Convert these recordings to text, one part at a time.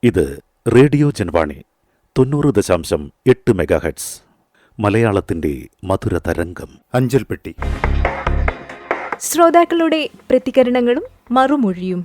ഇത് radio Janvani 90.8 megahertz മലയാളത്തിന്റെ മധുര തരംഗം. അഞ്ചൽപ്പെട്ടി. ശ്രോതാക്കളുടെ പ്രതികരണങ്ങളും മറുമൊഴിയും.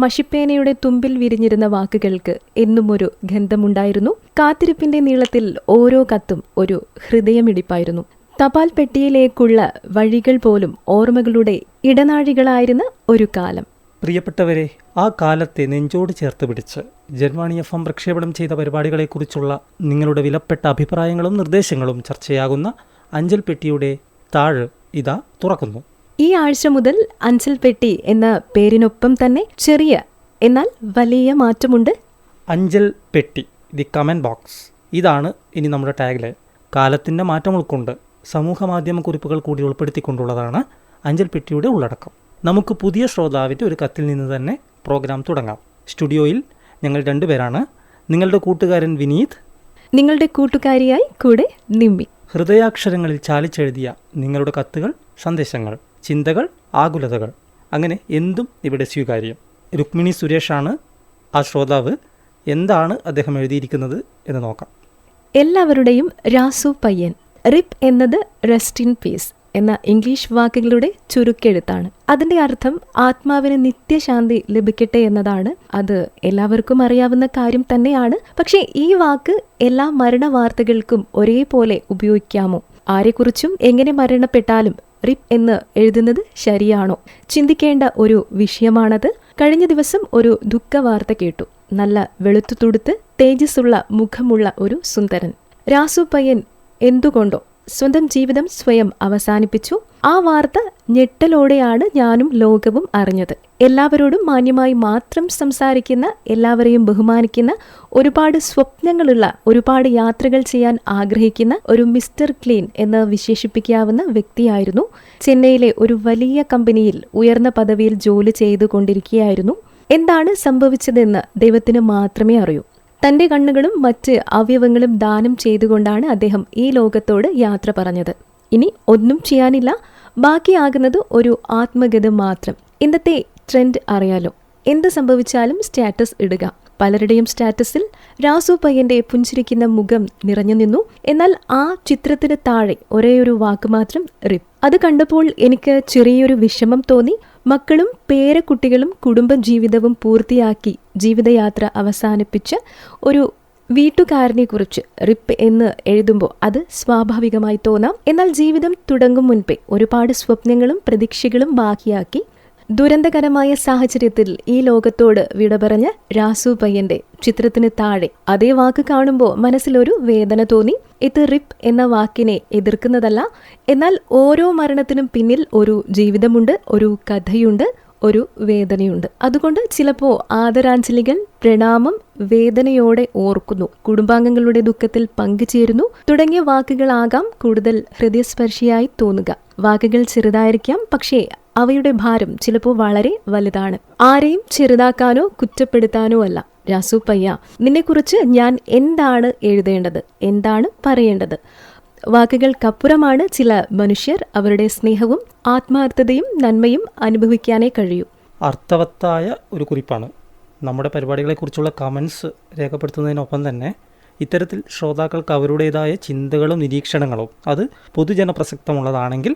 മഷിപ്പേനയുടെ തുമ്പിൽ വിരിഞ്ഞിരുന്ന വാക്കുകൾക്ക് എന്നും ഒരു ഗന്ധമുണ്ടായിരുന്നു. കാത്തിരിപ്പിന്റെ നീളത്തിൽ ഓരോ കത്തും ഒരു ഹൃദയമിടിപ്പായിരുന്നു. തപാൽ പെട്ടിയിലേക്കുള്ള വഴികൾ പോലും ഓർമ്മകളുടെ ഇടനാഴികളായിരുന്ന ഒരു കാലം. പ്രിയപ്പെട്ടവരെ, ആ കാലത്തെ നെഞ്ചോട് ചേർത്ത് പിടിച്ച് ജൻവാണി FM പ്രക്ഷേപണം ചെയ്ത പരിപാടികളെക്കുറിച്ചുള്ള നിങ്ങളുടെ വിലപ്പെട്ട അഭിപ്രായങ്ങളും നിർദ്ദേശങ്ങളും ചർച്ചയാകുന്ന അഞ്ചൽ പെട്ടിയുടെ താഴ് ഇതാ തുറക്കുന്നു. ഈ ആഴ്ച മുതൽ അഞ്ചൽ പെട്ടി എന്ന പേരിനൊപ്പം തന്നെ ചെറിയ എന്നാൽ വലിയ മാറ്റമുണ്ട്. അഞ്ചൽ പെട്ടി, ദി കമൻറ്റ് ബോക്സ്, ഇതാണ് ഇനി നമ്മുടെ ടാഗ്ലൈൻ. കാലത്തിൻ്റെ മാറ്റം ഉൾക്കൊണ്ട് സമൂഹ മാധ്യമ കുറിപ്പുകൾ കൂടി ഉൾപ്പെടുത്തിക്കൊണ്ടുള്ളതാണ് അഞ്ചൽ പെട്ടിയുടെ ഉള്ളടക്കം. നമുക്ക് പുതിയ ശ്രോതാവിൻ്റെ ഒരു കത്തിൽ നിന്ന് തന്നെ പ്രോഗ്രാം തുടങ്ങാം. സ്റ്റുഡിയോയിൽ ഞങ്ങൾ രണ്ടുപേരാണ്. നിങ്ങളുടെ കൂട്ടുകാരൻ വിനീത്, നിങ്ങളുടെ കൂട്ടുകാരിയായി കൂടെ നിമ്മി. ഹൃദയാക്ഷരങ്ങളിൽ ചാലിച്ചെഴുതിയ നിങ്ങളുടെ കത്തുകൾ, സന്ദേശങ്ങൾ, ചിന്തകൾ, ആകുലതകൾ, അങ്ങനെ എന്തും ഇവിടെ സ്വീകാര്യം. രുക്മിണി സുരേഷാണ് ആ ശ്രോതാവ്. എന്താണ് അദ്ദേഹം എഴുതിയിരിക്കുന്നത് എന്ന് നോക്കാം. എല്ലാവരുടെയും രാസു പയ്യൻ. റിപ്പ് എന്നത് റെസ്റ്റ് ഇൻ പീസ് എന്ന ഇംഗ്ലീഷ് വാക്കുകളുടെ ചുരുക്കെഴുത്താണ്. അതിന്റെ അർത്ഥം ആത്മാവിന് നിത്യശാന്തി ലഭിക്കട്ടെ എന്നതാണ്. അത് എല്ലാവർക്കും അറിയാവുന്ന കാര്യം തന്നെയാണ്. പക്ഷേ ഈ വാക്ക് എല്ലാ മരണ വാർത്തകൾക്കും ഒരേപോലെ ഉപയോഗിക്കാമോ? ആരെക്കുറിച്ചും എങ്ങനെ മരണപ്പെട്ടാലും റിപ്പ് എന്ന് എഴുതുന്നത് ശരിയാണോ? ചിന്തിക്കേണ്ട ഒരു വിഷയമാണത്. കഴിഞ്ഞ ദിവസം ഒരു ദുഃഖവാർത്ത കേട്ടു. നല്ല വെളുത്തു തുടുത്ത് തേജസ്സുള്ള മുഖമുള്ള ഒരു സുന്ദരൻ രാസു പയ്യൻ എന്തുകൊണ്ടോ സ്വന്തം ജീവിതം സ്വയം അവസാനിപ്പിച്ചു. ആ വാർത്ത ഞെട്ടലോടെയാണ് ഞാനും ലോകവും അറിഞ്ഞത്. എല്ലാവരോടും മാന്യമായി മാത്രം സംസാരിക്കുന്ന, എല്ലാവരെയും ബഹുമാനിക്കുന്ന, ഒരുപാട് സ്വപ്നങ്ങളുള്ള, ഒരുപാട് യാത്രകൾ ചെയ്യാൻ ആഗ്രഹിക്കുന്ന ഒരു മിസ്റ്റർ ക്ലീൻ എന്ന് വിശേഷിപ്പിക്കാവുന്ന വ്യക്തിയായിരുന്നു. ചെന്നൈയിലെ ഒരു വലിയ കമ്പനിയിൽ ഉയർന്ന പദവിയിൽ ജോലി ചെയ്തുകൊണ്ടിരിക്കുകയായിരുന്നു. എന്താണ് സംഭവിച്ചതെന്ന് ദൈവത്തിന് മാത്രമേ അറിയൂ. തന്റെ കണ്ണുകളും മറ്റ് അവയവങ്ങളും ദാനം ചെയ്തുകൊണ്ടാണ് അദ്ദേഹം ഈ ലോകത്തോട് യാത്ര പറഞ്ഞത്. ഇനി ഒന്നും ചെയ്യാനില്ല, ബാക്കിയാകുന്നത് ഒരു ആത്മഗതം മാത്രം. ഇന്നത്തെ ട്രെൻഡ് അറിയാലോ, എന്ത് സംഭവിച്ചാലും സ്റ്റാറ്റസ് ഇടുക. പലരുടെയും സ്റ്റാറ്റസിൽ രാസു പയ്യന്റെ പുഞ്ചിരിക്കുന്ന മുഖം നിറഞ്ഞു നിന്നു. എന്നാൽ ആ ചിത്രത്തിന് താഴെ ഒരേയൊരു വാക്ക് മാത്രം, റിപ്പ്. അത് കണ്ടപ്പോൾ എനിക്ക് ചെറിയൊരു വിഷമം തോന്നി. മക്കളും പേരക്കുട്ടികളും കുടുംബജീവിതവും പൂർത്തിയാക്കി ജീവിതയാത്ര അവസാനിപ്പിച്ച ഒരു വീട്ടുകാരനെ കുറിച്ച് റിപ്പ് എന്ന് എഴുതുമ്പോൾ അത് സ്വാഭാവികമായി തോന്നാം. എന്നാൽ ജീവിതം തുടങ്ങും മുൻപേ ഒരുപാട് സ്വപ്നങ്ങളും പ്രതീക്ഷകളും ബാക്കിയാക്കി ദുരന്തകരമായ സാഹചര്യത്തിൽ ഈ ലോകത്തോട് വിട പറഞ്ഞ രാസു പയ്യന്റെ ചിത്രത്തിന് താഴെ അതേ വാക്ക് കാണുമ്പോൾ മനസ്സിലൊരു വേദന തോന്നി. ഇത് റിപ്പ് എന്ന വാക്കിനെ എതിർക്കുന്നതല്ല. എന്നാൽ ഓരോ മരണത്തിനും പിന്നിൽ ഒരു ജീവിതമുണ്ട്, ഒരു കഥയുണ്ട്, ഒരു വേദനയുണ്ട്. അതുകൊണ്ട് ചിലപ്പോൾ ആദരാഞ്ജലികൾ, പ്രണാമം, വേദനയോടെ ഓർക്കുന്നു, കുടുംബാംഗങ്ങളുടെ ദുഃഖത്തിൽ പങ്കുചേരുന്നു തുടങ്ങിയ വാക്കുകളാകാം കൂടുതൽ ഹൃദയസ്പർശിയായി തോന്നുക. വാക്കുകൾ ചെറുതായിരിക്കാം, പക്ഷേ അവയുടെ ഭാരം ചിലപ്പോൾ വളരെ വലുതാണ്. ആരെയും ചെറുതാക്കാനോ കുറ്റപ്പെടുത്താനോ അല്ല. രാസു പയ്യ, നിന്നെക്കുറിച്ച് ഞാൻ എന്താണ് എഴുതേണ്ടത്, എന്താണ് പറയേണ്ടത്? വാക്കുകൾക്കപ്പുറമാണ് ചില മനുഷ്യർ. അവരുടെ സ്നേഹവും ആത്മാർത്ഥതയും നന്മയും അനുഭവിക്കാനേ കഴിയൂ. അർത്ഥവത്തായ ഒരു കുറിപ്പാണ്. നമ്മുടെ പരിപാടികളെക്കുറിച്ചുള്ള കമൻസ് രേഖപ്പെടുത്തുന്നതിനൊപ്പം തന്നെ ഇത്തരത്തിൽ ശ്രോതാക്കൾക്ക് അവരുടേതായ ചിന്തകളും നിരീക്ഷണങ്ങളും അത് പൊതുജന പ്രസക്തമുള്ളതാണെങ്കിൽ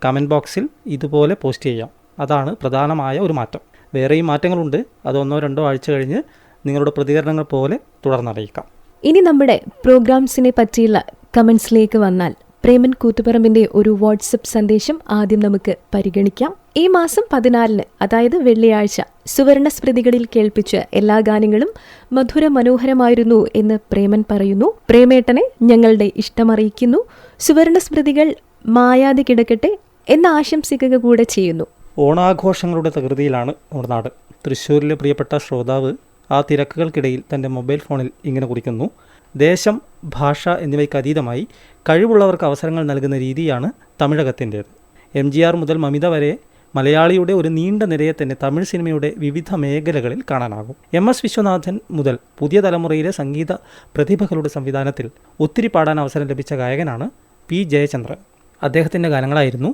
കമൻറ്റ് ബോക്സിൽ ഇതുപോലെ പോസ്റ്റ് ചെയ്യാം. അതാണ് പ്രധാനമായ ഒരു മാറ്റം. വേറെയും മാറ്റങ്ങളുണ്ട്. അത് 1-2 ആഴ്ച കഴിഞ്ഞ് നിങ്ങളുടെ പ്രതികരണങ്ങൾ പോലെ തുടർന്നറിയിക്കാം. ഇനി നമ്മുടെ പ്രോഗ്രാംസിനെ പറ്റിയുള്ള കമൻസിലേക്ക് വന്നാൽ, പ്രേമൻ കൂത്തുപറമ്പിന്റെ ഒരു വാട്സപ്പ് സന്ദേശം ആദ്യം നമുക്ക് പരിഗണിക്കാം. ഈ മാസം 14-ന്, അതായത് വെള്ളിയാഴ്ച, സുവർണ സ്മൃതികളിൽ കേൾപ്പിച്ച എല്ലാ ഗാനങ്ങളും മധുര മനോഹരമായിരുന്നു എന്ന് പ്രേമൻ പറയുന്നു. പ്രേമേട്ടനെ ഞങ്ങളുടെ ഇഷ്ടമറിയിക്കുന്നു. സുവർണ സ്മൃതികൾ മായാതെ കിടക്കട്ടെ എന്ന് ആശംസിക്കുക കൂടെ ചെയ്യുന്നു. ഓണാഘോഷങ്ങളുടെ തകൃതിയിലാണ് നമ്മുടെ നാട്. തൃശ്ശൂരിലെ പ്രിയപ്പെട്ട ശ്രോതാവ് ആ തിരക്കുകൾക്കിടയിൽ തൻ്റെ മൊബൈൽ ഫോണിൽ ഇങ്ങനെ കുറിക്കുന്നു: ദേശം, ഭാഷ എന്നിവയ്ക്ക് അതീതമായി കഴിവുള്ളവർക്ക് അവസരങ്ങൾ നൽകുന്ന രീതിയാണ് തമിഴകത്തിൻ്റേത്. MGR മുതൽ മമിത വരെ മലയാളിയുടെ ഒരു നീണ്ട നിരയെ തന്നെ തമിഴ് സിനിമയുടെ വിവിധ മേഖലകളിൽ കാണാനാകും. MS വിശ്വനാഥൻ മുതൽ പുതിയ തലമുറയിലെ സംഗീത പ്രതിഭകളുടെ സംവിധാനത്തിൽ ഒത്തിരി പാടാൻ അവസരം ലഭിച്ച ഗായകനാണ് P. ജയചന്ദ്രൻ. അദ്ദേഹത്തിൻ്റെ ഗാനങ്ങളായിരുന്നു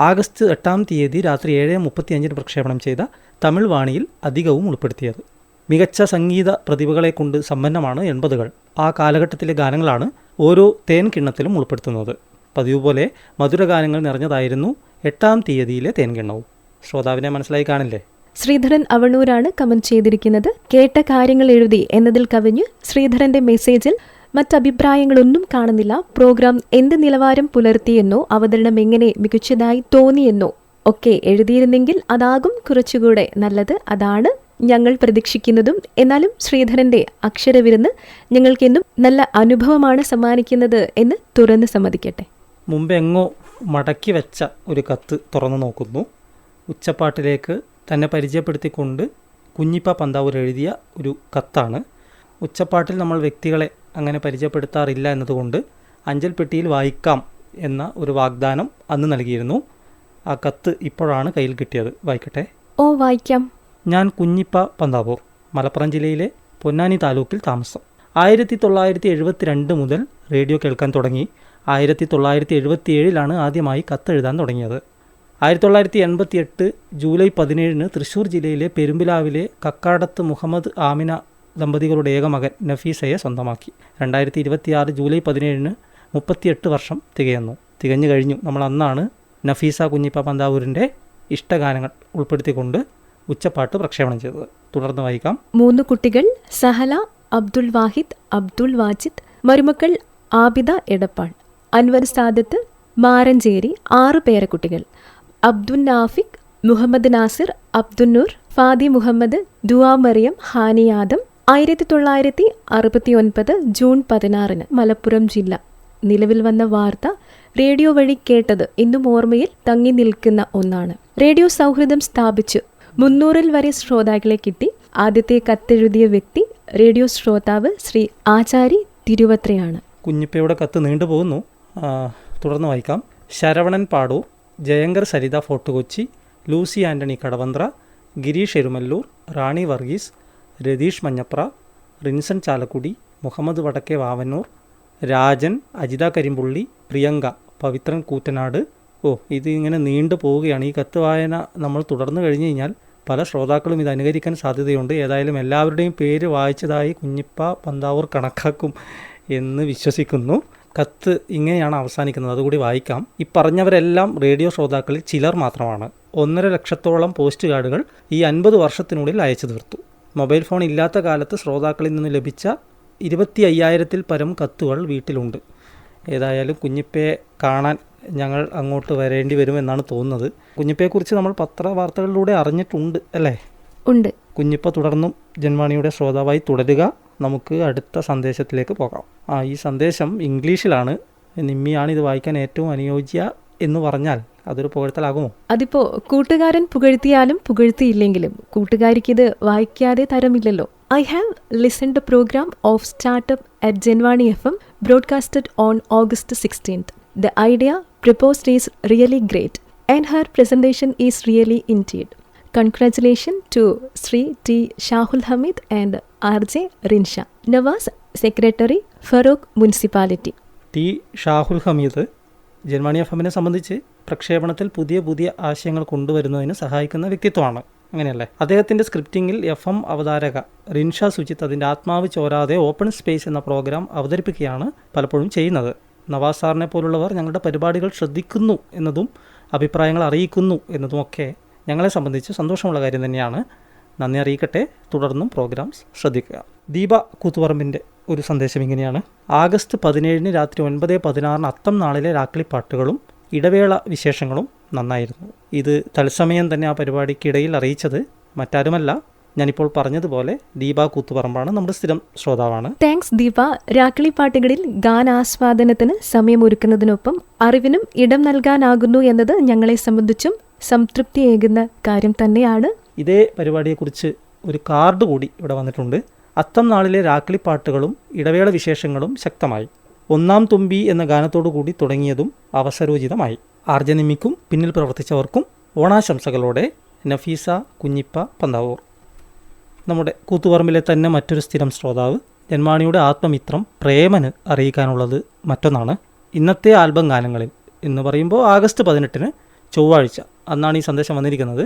ആഗസ്റ്റ് 8 രാത്രി 7:35 പ്രക്ഷേപണം ചെയ്ത തമിഴ് വാണിയിൽ അധികവും ഉൾപ്പെടുത്തിയത്. മികച്ച സംഗീത പ്രതിഭകളെ കൊണ്ട് സമ്പന്നമാണ് 80കൾ. ആ കാലഘട്ടത്തിലെ ഗാനങ്ങളാണ് ഓരോ തേൻ കിണ്ണത്തിലും ഉൾപ്പെടുത്തുന്നത്. പതിവ് പോലെ മധുരഗാനങ്ങൾ നിറഞ്ഞതായിരുന്നു 8 തേൻ കിണ്ണവും. ശ്രോതാവിനെ മനസ്സിലായി കാണില്ലേ? ശ്രീധരൻ അവണൂരാണ് കമന്റ് ചെയ്തിരിക്കുന്നത്. കേട്ട കാര്യങ്ങൾ എഴുതി എന്നതിൽ കവിഞ്ഞ് ശ്രീധരന്റെ മെസ്സേജിൽ മറ്റഭിപ്രായങ്ങളൊന്നും കാണുന്നില്ല. പ്രോഗ്രാം എന്ത് നിലവാരം പുലർത്തിയെന്നോ അവതരണം എങ്ങനെ മികച്ചതായി തോന്നിയെന്നോ ഒക്കെ എഴുതിയിരുന്നെങ്കിൽ അതാകും കുറച്ചുകൂടെ നല്ലത്. അതാണ് ഞങ്ങൾ പ്രതീക്ഷിക്കുന്നതും. എന്നാലും ശ്രീധരന്റെ അക്ഷരവിരുന്ന് ഞങ്ങൾക്കെന്നും നല്ല അനുഭവമാണ് സമ്മാനിക്കുന്നത് എന്ന് തുറന്ന് സമ്മതിക്കട്ടെ. മുമ്പെങ്ങോ മടക്കി വെച്ച ഒരു കത്ത് തുറന്നു നോക്കുന്നു. ഉച്ചപ്പാട്ടിലേക്ക് തന്നെ പരിചയപ്പെടുത്തിക്കൊണ്ട് കുഞ്ഞിപ്പ പന്താവൂർ എഴുതിയ ഒരു കത്താണ്. ഉച്ചപ്പാട്ടിൽ നമ്മൾ വ്യക്തികളെ അങ്ങനെ പരിചയപ്പെടുത്താറില്ല എന്നതുകൊണ്ട് അഞ്ചൽ പെട്ടിയിൽ വായിക്കാം എന്ന ഒരു വാഗ്ദാനം അന്ന് നൽകിയിരുന്നു. ആ കത്ത് ഇപ്പോഴാണ് കയ്യിൽ കിട്ടിയത്. വായിക്കട്ടെ. ഓ, വായിക്കാം. ഞാൻ കുഞ്ഞിപ്പ പന്താവൂർ, മലപ്പുറം ജില്ലയിലെ പൊന്നാനി താലൂക്കിൽ താമസം. 1972 മുതൽ റേഡിയോ കേൾക്കാൻ തുടങ്ങി. 1977 ആദ്യമായി കത്തെഴുതാൻ തുടങ്ങിയത്. 1988 ജൂലൈ 17 തൃശ്ശൂർ ജില്ലയിലെ പെരുമ്പിലാവിലെ കക്കാടത്ത് മുഹമ്മദ് ആമിന ദമ്പതികളുടെ ഏക മകൻ നഫീസയെ സ്വന്തമാക്കി. 2026 ജൂലൈ 17 38 വർഷം തികഞ്ഞു കഴിഞ്ഞു. നമ്മൾ അന്നാണ് നഫീസ കുഞ്ഞിപ്പ പന്താവൂരിൻ്റെ ഇഷ്ടഗാനങ്ങൾ ഉൾപ്പെടുത്തിക്കൊണ്ട് ഉച്ചപ്പാട്ട് പ്രക്ഷേപണം ചെയ്തത്. തുടർന്ന് വായിക്കാം. 3 കുട്ടികൾ: സഹല, അബ്ദുൾ വാഹിദ്, അബ്ദുൾ വാജിദ്. മരുമക്കൾ ആബിദ എടപ്പാൾ, അൻവർ സാദത്ത്, മാരഞ്ചേരി. 6 പേരക്കുട്ടികൾ: അബ്ദുൽ നാഫിക്, മുഹമ്മദ് നാസിർ, അബ്ദുന്നൂർ, ഫാദി മുഹമ്മദ്, ദുആ മറിയം, ഹാനി ആദം. 1969 ജൂൺ 16 മലപ്പുറം ജില്ല. നിലവിൽ വന്ന വാർത്ത റേഡിയോ വഴി കേട്ടത് ഇന്നും ഓർമ്മയിൽ തങ്ങി നിൽക്കുന്ന ഒന്നാണ്. റേഡിയോ സൗഹൃദം സ്ഥാപിച്ചു 300 വരെ ശ്രോതാക്കളെ കിട്ടി. ആദ്യത്തെ കത്തെഴുതിയ വ്യക്തി റേഡിയോ ശ്രോതാവ് ശ്രീ ആചാരി തിരുവത്രയാണ്. കുഞ്ഞിപ്പയുടെ കത്ത് നീണ്ടുപോകുന്നു. തുടർന്ന് വായിക്കാം. ശരവണൻ പാടൂർ, ജയങ്കർ സരിത ഫോർട്ട് കൊച്ചി, ലൂസി ആൻ്റണി കടവന്ത്ര, ഗിരീഷ് എരുമല്ലൂർ, റാണി വർഗീസ്, രതീഷ് മഞ്ഞപ്ര, റിൻസൺ ചാലക്കുടി, മുഹമ്മദ് വടക്കേ വാവന്നൂർ, രാജൻ, അജിത കരിമ്പുള്ളി, പ്രിയങ്ക, പവിത്രൻ കൂറ്റനാട്. ഇത് ഇങ്ങനെ നീണ്ടു പോവുകയാണ്. ഈ കത്ത് വായന നമ്മൾ തുടർന്ന് കഴിഞ്ഞ് കഴിഞ്ഞാൽ പല ശ്രോതാക്കളും ഇത് അനുകരിക്കാൻ സാധ്യതയുണ്ട്. ഏതായാലും എല്ലാവരുടെയും പേര് വായിച്ചതായി കുഞ്ഞിപ്പ പന്താവൂർ കണക്കാക്കും എന്ന് വിശ്വസിക്കുന്നു. കത്ത് ഇങ്ങനെയാണ് അവസാനിക്കുന്നത്. അതുകൂടി വായിക്കാം. ഈ പറഞ്ഞവരെല്ലാം റേഡിയോ ശ്രോതാക്കളിൽ ചിലർ മാത്രമാണ്. 1.5 ലക്ഷത്തോളം പോസ്റ്റ് കാർഡുകൾ ഈ 50 വർഷത്തിനുള്ളിൽ അയച്ചു തീർത്തു. മൊബൈൽ ഫോൺ ഇല്ലാത്ത കാലത്ത് ശ്രോതാക്കളിൽ നിന്ന് ലഭിച്ച 25,000-ൽ പരം കത്തുകൾ വീട്ടിലുണ്ട്. ഏതായാലും കുഞ്ഞിപ്പയെ കാണാൻ ഞങ്ങൾ അങ്ങോട്ട് വരേണ്ടി വരുമെന്നാണ് തോന്നുന്നത്. കുഞ്ഞിപ്പയെക്കുറിച്ച് നമ്മൾ പത്രവാർത്തകളിലൂടെ അറിഞ്ഞിട്ടുണ്ട് അല്ലേ? ഉണ്ട്. കുഞ്ഞിപ്പ തുടർന്നും ജൻവാണിയുടെ ശ്രോതാവായി തുടരുക. നമുക്ക് അടുത്ത സന്ദേശത്തിലേക്ക് പോകാം. ഈ സന്ദേശം ഇംഗ്ലീഷിലാണ്. നിമ്മിയാണ് ഇത് വായിക്കാൻ ഏറ്റവും അനുയോജ്യ എന്ന് പറഞ്ഞാൽ അതൊരു പുകഴ്ത്തലാകുമോ? അതിപ്പോ കൂട്ടുകാരൻ പുകഴ്ത്തിയാലും പുകഴ്ത്തിയില്ലെങ്കിലും കൂട്ടുകാരിക്കിത് വായിക്കാതെ തരമില്ലല്ലോ. I have listened the program of Startup at Genvani FM broadcasted on August 16th. The idea proposed is really great and her presentation is really indeed. Congratulations to Sri T. Shahul Hamid and R.J. Rinsha. Nawaz, Secretary, Farouk Municipality. T. Shahul Hameed ജർമ്മനി എഫ്എമ്മിനെ സംബന്ധിച്ച് പ്രക്ഷേപണത്തിൽ പുതിയ ആശയങ്ങൾ കൊണ്ടുവരുന്നതിന് സഹായിക്കുന്ന വ്യക്തിത്വമാണ്. അങ്ങനെയല്ലേ? അദ്ദേഹത്തിൻ്റെ സ്ക്രിപ്റ്റിങ്ങിൽ FM അവതാരക റിൻഷ സുജിത്ത് അതിൻ്റെ ആത്മാവ് ചോരാതെ ഓപ്പൺ സ്പേസ് എന്ന പ്രോഗ്രാം അവതരിപ്പിക്കുകയാണ് പലപ്പോഴും ചെയ്യുന്നത്. നവാസ് സാറിനെ പോലുള്ളവർ ഞങ്ങളുടെ പരിപാടികൾ ശ്രദ്ധിക്കുന്നു എന്നതും അഭിപ്രായങ്ങൾ അറിയിക്കുന്നു എന്നതുമൊക്കെ ഞങ്ങളെ സംബന്ധിച്ച് സന്തോഷമുള്ള കാര്യം തന്നെയാണ്. നന്ദി അറിയിക്കട്ടെ. തുടർന്നും പ്രോഗ്രാംസ് ശ്രദ്ധിക്കുക. ദീപ കൂത്തുപറമ്പിൻ്റെ ഒരു സന്ദേശം ഇങ്ങനെയാണ്. ആഗസ്റ്റ് 17 രാത്രി 9:16 അത്തം നാളിലെ രാക്കളിപ്പാട്ടുകളും ഇടവേള വിശേഷങ്ങളും നന്നായിരുന്നു. ഇത് തത്സമയം തന്നെ ആ പരിപാടിക്കിടയിൽ അറിയിച്ചത് മറ്റാരുമല്ല, ഞാനിപ്പോൾ പറഞ്ഞതുപോലെ ദീപ കൂത്തുപറമ്പാണ്. നമ്മുടെ സ്ഥിരം ശ്രോതാവാണ്. താങ്ക്സ് ദീപ. രാക്കളിപ്പാട്ടുകളിൽ ഗാനാസ്വാദനത്തിന് സമയമൊരുക്കുന്നതിനൊപ്പം അറിവിനും ഇടം നൽകാനാകുന്നു എന്നത് ഞങ്ങളെ സംബന്ധിച്ചും സംതൃപ്തിയേകുന്ന കാര്യം തന്നെയാണ്. ഇതേ പരിപാടിയെക്കുറിച്ച് ഒരു കാർഡ് കൂടി ഇവിടെ വന്നിട്ടുണ്ട്. അത്തം നാളിലെ രാക്കളിപ്പാട്ടുകളും ഇടവേള വിശേഷങ്ങളും ശക്തമായി. ഒന്നാം തുമ്പി എന്ന ഗാനത്തോടു കൂടി തുടങ്ങിയതും അവസരോചിതമായി. ആർജനിമിക്കും പിന്നിൽ പ്രവർത്തിച്ചവർക്കും ഓണാശംസകളോടെ നഫീസ കുഞ്ഞിപ്പ പന്താവൂർ. നമ്മുടെ കൂത്തുപറമ്പിലെ തന്നെ മറ്റൊരു സ്ഥിരം ശ്രോതാവ് ജന്മാണിയുടെ ആത്മമിത്രം പ്രേമന് അറിയിക്കാനുള്ളത് മറ്റൊന്നാണ്. ഇന്നത്തെ ആൽബം ഗാനങ്ങളിൽ എന്ന് പറയുമ്പോൾ ആഗസ്റ്റ് 18 ചൊവ്വാഴ്ച അന്നാണ് ഈ സന്ദേശം വന്നിരിക്കുന്നത്.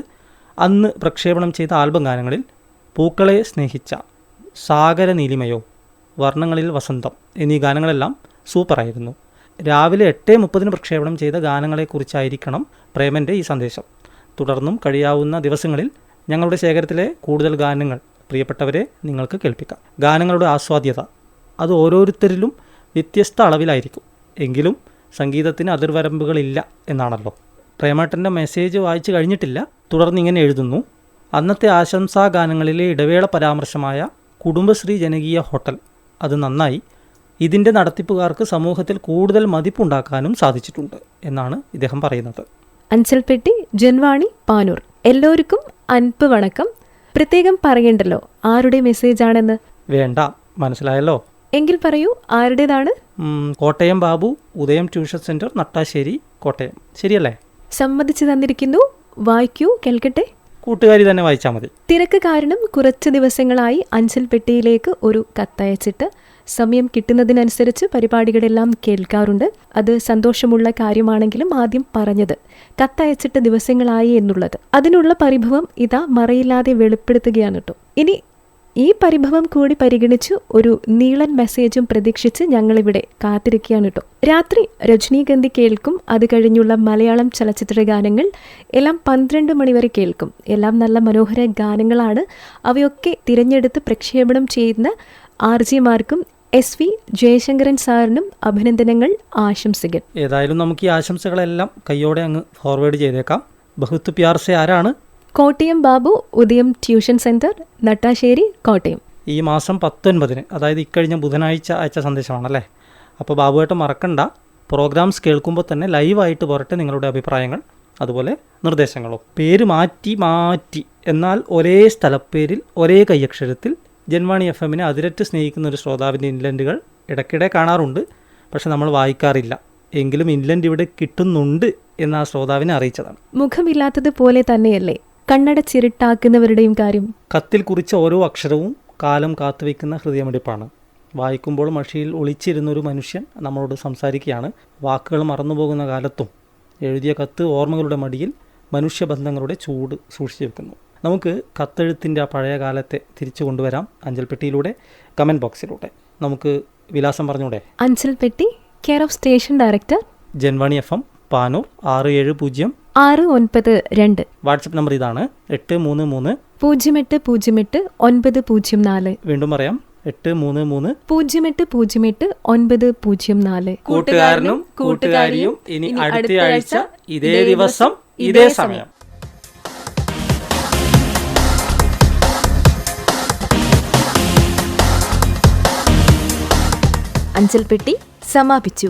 അന്ന് പ്രക്ഷേപണം ചെയ്ത ആൽബം ഗാനങ്ങളിൽ പൂക്കളെ സ്നേഹിച്ച, സാഗര നീലിമയോ, വർണ്ണങ്ങളിൽ വസന്തം എന്നീ ഗാനങ്ങളെല്ലാം സൂപ്പറായിരുന്നു. രാവിലെ 8:30 പ്രക്ഷേപണം ചെയ്ത ഗാനങ്ങളെക്കുറിച്ചായിരിക്കണം പ്രേമൻ്റെ ഈ സന്ദേശം. തുടർന്നും കഴിയാവുന്ന ദിവസങ്ങളിൽ ഞങ്ങളുടെ ശേഖരത്തിലെ കൂടുതൽ ഗാനങ്ങൾ പ്രിയപ്പെട്ടവരെ നിങ്ങൾക്ക് കേൾപ്പിക്കാം. ഗാനങ്ങളുടെ ആസ്വാദ്യത അത് ഓരോരുത്തരിലും വ്യത്യസ്ത അളവിലായിരിക്കും. എങ്കിലും സംഗീതത്തിന് അതിർവരമ്പുകളില്ല എന്നാണല്ലോ. പ്രേമേട്ടൻ്റെ മെസ്സേജ് വായിച്ചു കഴിഞ്ഞിട്ടില്ല. തുടർന്ന് ഇങ്ങനെ എഴുതുന്നു: അന്നത്തെ ആശംസാ ഗാനങ്ങളിലെ ഇടവേള പരാമർശമായ കുടുംബശ്രീ ജനകീയ ഹോട്ടൽ അത് നന്നായി. ഇതിൻ്റെ നടത്തിപ്പുകാർക്ക് സമൂഹത്തിൽ കൂടുതൽ മതിപ്പുണ്ടാക്കാനും സാധിച്ചിട്ടുണ്ട് എന്നാണ് ഇദ്ദേഹം പറയുന്നത്. അഞ്ചൽപ്പെട്ടി ജൻവാണി പാനൂർ. എല്ലാവർക്കും അൻപ് വണക്കം. പ്രത്യേകം പറയണ്ടല്ലോ ആരുടെ മെസ്സേജ് ആണെന്ന്. വേണ്ട, മനസ്സിലായല്ലോ. എങ്കിൽ പറയൂ, ആരുടേതാണ്? കോട്ടയം ബാബു, ഉദയം ട്യൂഷൻ സെൻറ്റർ, നട്ടാശ്ശേരി, കോട്ടയം. ശരിയല്ലേ? സമ്മതിച്ചു തന്നിരിക്കുന്നു. വായിക്കൂ, കേൾക്കട്ടെ. കൂട്ടുകാരി തന്നെ വായിച്ചാൽ മതി. തിരക്ക് കാരണം കുറച്ച് ദിവസങ്ങളായി അഞ്ചൽപ്പെട്ടിയിലേക്ക് ഒരു കത്തയച്ചിട്ട് സമയം കിട്ടുന്നതിനനുസരിച്ച് പരിപാടികളെല്ലാം കേൾക്കാറുണ്ട്. അത് സന്തോഷമുള്ള കാര്യമാണെങ്കിലും ആദ്യം പറഞ്ഞത് കത്തയച്ചിട്ട് ദിവസങ്ങളായി എന്നുള്ളത്, അതിനുള്ള പരിഭവം ഇതാ മറയില്ലാതെ വെളിപ്പെടുത്തുകയാണ് കേട്ടോ. ഇനി ഈ പരിഭവം കൂടി പരിഗണിച്ച് ഒരു നീളൻ മെസ്സേജും പ്രതീക്ഷിച്ച് ഞങ്ങളിവിടെ കാത്തിരിക്കുകയാണ് കേട്ടോ. രാത്രി രജനീഗന്ധി കേൾക്കും. അത് കഴിഞ്ഞുള്ള മലയാളം ചലച്ചിത്ര ഗാനങ്ങൾ എല്ലാം 12 മണിവരെ കേൾക്കും. എല്ലാം നല്ല മനോഹര ഗാനങ്ങളാണ്. അവയൊക്കെ തിരഞ്ഞെടുത്ത് പ്രക്ഷേപണം ചെയ്യുന്ന ആർജിമാർക്കും SV ജയശങ്കരൻ സാറിനും അഭിനന്ദനങ്ങൾ, ആശംസകൾ. ഏതായാലും നമുക്ക് ഈ ആശംസകളെല്ലാം കയ്യോടെ അങ്ങ് ഫോർവേഡ് ചെയ്തേക്കാം. ബഹുത്ത് പ്യാർസെ ആരാണ്? കോട്ടയം ബാബു, ഉദയം ട്യൂഷൻ സെൻറ്റർ, നട്ടാശ്ശേരി, കോട്ടയം. ഈ മാസം 19, അതായത് ഇക്കഴിഞ്ഞ ബുധനാഴ്ച അയച്ച സന്ദേശമാണല്ലേ. അപ്പോൾ ബാബുവായിട്ട് മറക്കണ്ട, പ്രോഗ്രാംസ് കേൾക്കുമ്പോൾ തന്നെ ലൈവായിട്ട് പോരട്ടെ നിങ്ങളുടെ അഭിപ്രായങ്ങൾ, അതുപോലെ നിർദ്ദേശങ്ങളും. പേര് മാറ്റി എന്നാൽ ഒരേ സ്ഥലപ്പേരിൽ ഒരേ കൈയക്ഷരത്തിൽ ജന്മാണി FM-നെ അതിരറ്റ് സ്നേഹിക്കുന്ന ഒരു ശ്രോതാവിൻ്റെ ഇൻലൻഡുകൾ ഇടയ്ക്കിടെ കാണാറുണ്ട്. പക്ഷെ നമ്മൾ വായിക്കാറില്ല. എങ്കിലും ഇൻലൻഡ് ഇവിടെ കിട്ടുന്നുണ്ട് എന്ന് ആ ശ്രോതാവിനെ അറിയിച്ചതാണ്. മുഖമില്ലാത്തതുപോലെ തന്നെയല്ലേ കണ്ണടച്ചിരുട്ടാക്കുന്നവരുടെയും കാര്യം. കത്തിൽ കുറിച്ച ഓരോ അക്ഷരവും കാലം കാത്തുവെക്കുന്ന ഹൃദയമിടിപ്പാണ്. വായിക്കുമ്പോൾ മഷിയിൽ ഒളിച്ചിരുന്നൊരു മനുഷ്യൻ നമ്മളോട് സംസാരിക്കുകയാണ്. വാക്കുകൾ മറന്നുപോകുന്ന കാലത്തും എഴുതിയ കത്ത് ഓർമ്മകളുടെ മടിയിൽ മനുഷ്യബന്ധങ്ങളുടെ ചൂട് സൂക്ഷിച്ചു വെക്കുന്നു. നമുക്ക് കത്തെഴുത്തിൻ്റെ ആ പഴയ കാലത്തെ തിരിച്ചു കൊണ്ടുവരാം അഞ്ചൽപ്പെട്ടിയിലൂടെ, കമൻറ്റ് ബോക്സിലൂടെ. നമുക്ക് വിലാസം പറഞ്ഞൂടെ? അഞ്ചൽപ്പെട്ടി, care of station director, Janvani FM, Panoor 670692. WhatsApp number ഇതാണ് 833-0808-904. വീണ്ടും പറയാം, 833-0808-904. കൂട്ടുകാരനും കൂട്ടുകാരിയും ഇനി അടുത്ത ആഴ്ച ഇതേ ദിവസം ഇതേ സമയം. അഞ്ചൽപ്പെട്ടി സമാപിച്ചു.